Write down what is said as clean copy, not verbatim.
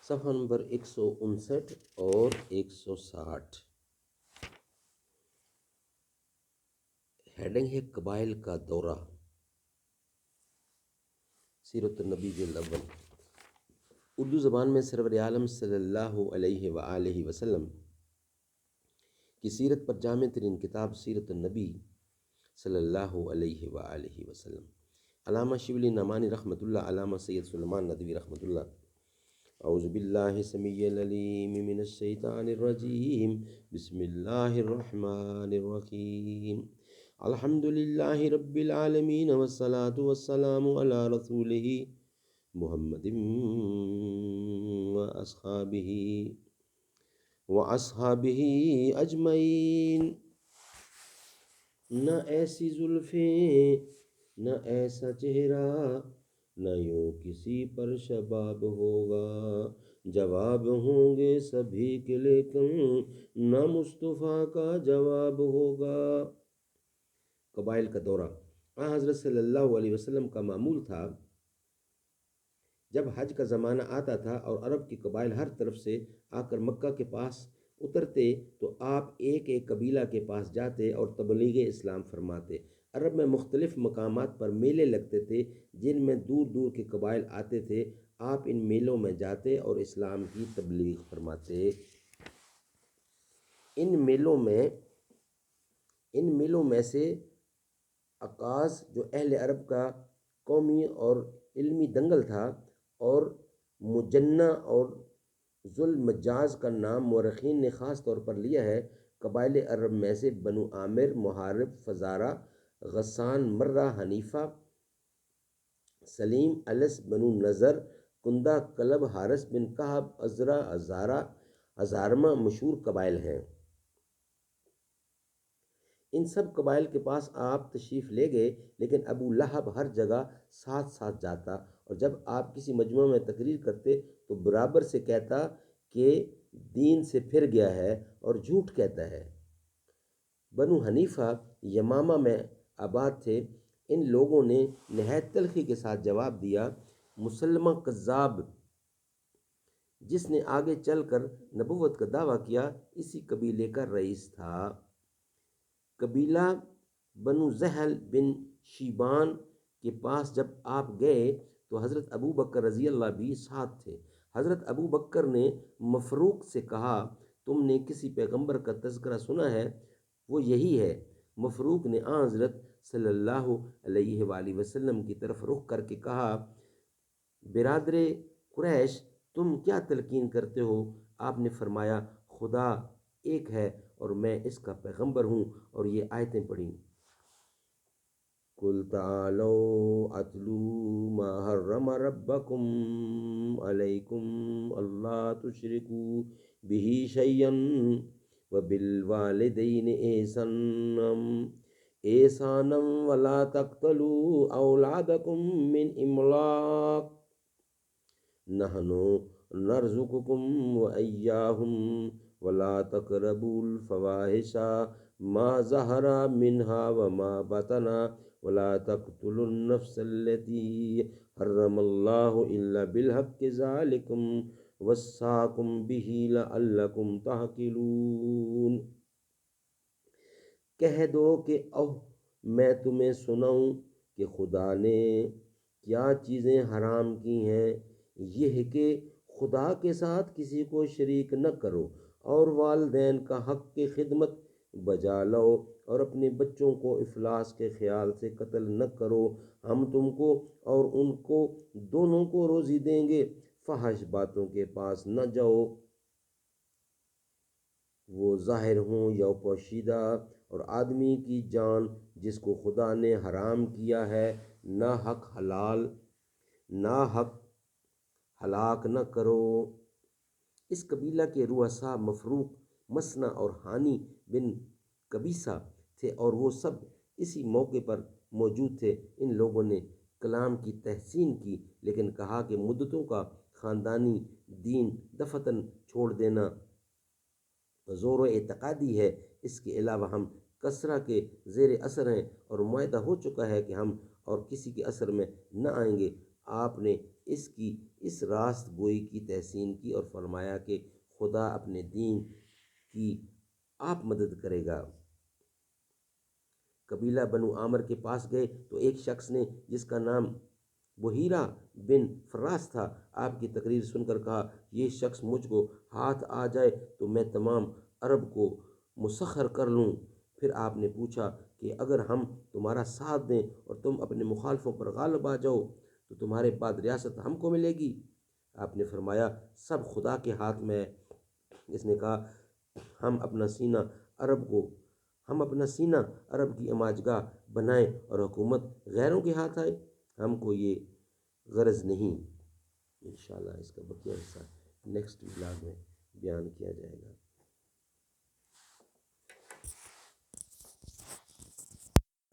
صفحہ نمبر 159 اور 160۔ ہیڈنگ ہے قبائل کا دورہ، سیرت النبی جلد اول۔ اردو زبان میں سرور عالم صلی اللہ علیہ وآلہ وسلم کی سیرت پر جامع ترین کتاب سیرت النبی صلی اللہ علیہ وآلہ وسلم۔ علامہ شبلی نعمانی رحمۃ اللہ، علامہ سید سلیمان ندوی رحمۃ اللہ۔ اعوذ باللہ السمیع العلیم من الشیطان الرجیم، بسم اللہ الرحمن الرحیم۔ الحمد للہ رب العالمین والصلاة والسلام علی رسولہ محمد واصحابہ اجمعین۔ نہ ایسی زلفیں نہ ایسا چہرہ، نہ یوں کسی پر شباب ہوگا، جواب ہوں گے سبھی کے لیکن نہ مصطفیٰ کا جواب ہوگا۔ قبائل کا دورہ۔ حضرت صلی اللہ علیہ وسلم کا معمول تھا جب حج کا زمانہ آتا تھا اور عرب کی قبائل ہر طرف سے آ کر مکہ کے پاس اترتے تو آپ ایک ایک قبیلہ کے پاس جاتے اور تبلیغ اسلام فرماتے۔ عرب میں مختلف مقامات پر میلے لگتے تھے جن میں دور دور کے قبائل آتے تھے۔ آپ ان میلوں میں جاتے اور اسلام کی تبلیغ فرماتے۔ ان میلوں میں سے عکاظ جو اہل عرب کا قومی اور علمی دنگل تھا، اور مجنہ اور ذوالمجاز کا نام مورخین نے خاص طور پر لیا ہے۔ قبائل عرب میں سے بنو عامر، محارب، فزارہ، غسان، مرہ، حنیفہ، سلیم، الس، بنو نضر، کندہ، کلب، حارث بن کعب، عذرہ، ہزارمہ مشہور قبائل ہیں۔ ان سب قبائل کے پاس آپ تشریف لے گئے، لیکن ابو لہب ہر جگہ ساتھ ساتھ جاتا، اور جب آپ کسی مجمع میں تقریر کرتے تو برابر سے کہتا کہ دین سے پھر گیا ہے اور جھوٹ کہتا ہے۔ بنو حنیفہ یمامہ میں آباد تھے۔ ان لوگوں نے نہایت تلخی کے ساتھ جواب دیا۔ مسلمہ کذاب، جس نے آگے چل کر نبوت کا دعویٰ کیا، اسی قبیلے کا رئیس تھا۔ قبیلہ بنو زہل بن شیبان کے پاس جب آپ گئے تو حضرت ابو بکر رضی اللہ بھی ساتھ تھے۔ حضرت ابو بکر نے مفروق سے کہا، تم نے کسی پیغمبر کا تذکرہ سنا ہے؟ وہ یہی ہے۔ مفروق نے حضرت صلی اللہ علیہ وآلہ وسلم کی طرف رخ کر کے کہا، برادر قریش، تم کیا تلقین کرتے ہو؟ آپ نے فرمایا، خدا ایک ہے اور میں اس کا پیغمبر ہوں، اور یہ آیتیں پڑھیں۔ قُلْ تَعَالَوْا أَتْلُو مَا حَرَّمَ رَبُّكُمْ عَلَيْكُمْ أَلَّا تُشْرِكُوا بِهِ شَيْئًا وَبِالْوَالِدَيْنِ إِحْسَانًا وَلَا تَقْتُلُوا أَوْلَادَكُمْ مِنْ إِمْلَاقٍ نَحْنُ نَرْزُقُكُمْ وَإِيَّاهُمْ وَلَا تَقْرَبُوا الْفَوَاحِشَ مَا ظَهَرَ مِنْهَا وَمَا بَطَنَ وَلَا تَقْتُلُوا النَّفْسَ الَّتِي حَرَّمَ اللَّهُ إِلَّا بِالْحَقِّ ذَلِكُمْ وَصَّاكُمْ بِهِ لَعَلَّكُمْ تَعْقِلُونَ۔ کہہ دو کہ میں تمہیں سناؤں کہ خدا نے کیا چیزیں حرام کی ہیں۔ یہ ہے کہ خدا کے ساتھ کسی کو شریک نہ کرو، اور والدین کا حق کی خدمت بجا لاؤ، اور اپنے بچوں کو افلاس کے خیال سے قتل نہ کرو۔ ہم تم کو اور ان کو دونوں کو روزی دیں گے۔ فحش باتوں کے پاس نہ جاؤ، وہ ظاہر ہوں یا پوشیدہ، اور آدمی کی جان جس کو خدا نے حرام کیا ہے نہ حق ہلاک نہ کرو۔ اس قبیلہ کے رؤسا مفروق، مسنہ اور ہانی بن قبیصہ تھے، اور وہ سب اسی موقع پر موجود تھے۔ ان لوگوں نے کلام کی تحسین کی، لیکن کہا کہ مدتوں کا خاندانی دین دفعتاً چھوڑ دینا زور و اعتقادی ہے۔ اس کے علاوہ ہم کثرہ کے زیر اثر ہیں، اور معاہدہ ہو چکا ہے کہ ہم اور کسی کے اثر میں نہ آئیں گے۔ آپ نے اس کی اس راست گوئی کی تحسین کی اور فرمایا کہ خدا اپنے دین کی آپ مدد کرے گا۔ قبیلہ بنو عامر کے پاس گئے تو ایک شخص نے جس کا نام بحیرہ بن فراس تھا آپ کی تقریر سن کر کہا، یہ شخص مجھ کو ہاتھ آ جائے تو میں تمام عرب کو مسخر کر لوں۔ پھر آپ نے پوچھا کہ اگر ہم تمہارا ساتھ دیں اور تم اپنے مخالفوں پر غالب آ جاؤ تو تمہارے بعد ریاست ہم کو ملے گی؟ آپ نے فرمایا سب خدا کے ہاتھ میں ہے۔ اس نے کہا ہم اپنا سینہ عرب کی اماج گاہ بنائیں اور حکومت غیروں کے ہاتھ آئے، ہم کو یہ غرض نہیں۔ انشاءاللہ اس کا بقیہ حصہ نیکسٹ ولاگ میں بیان کیا جائے گا۔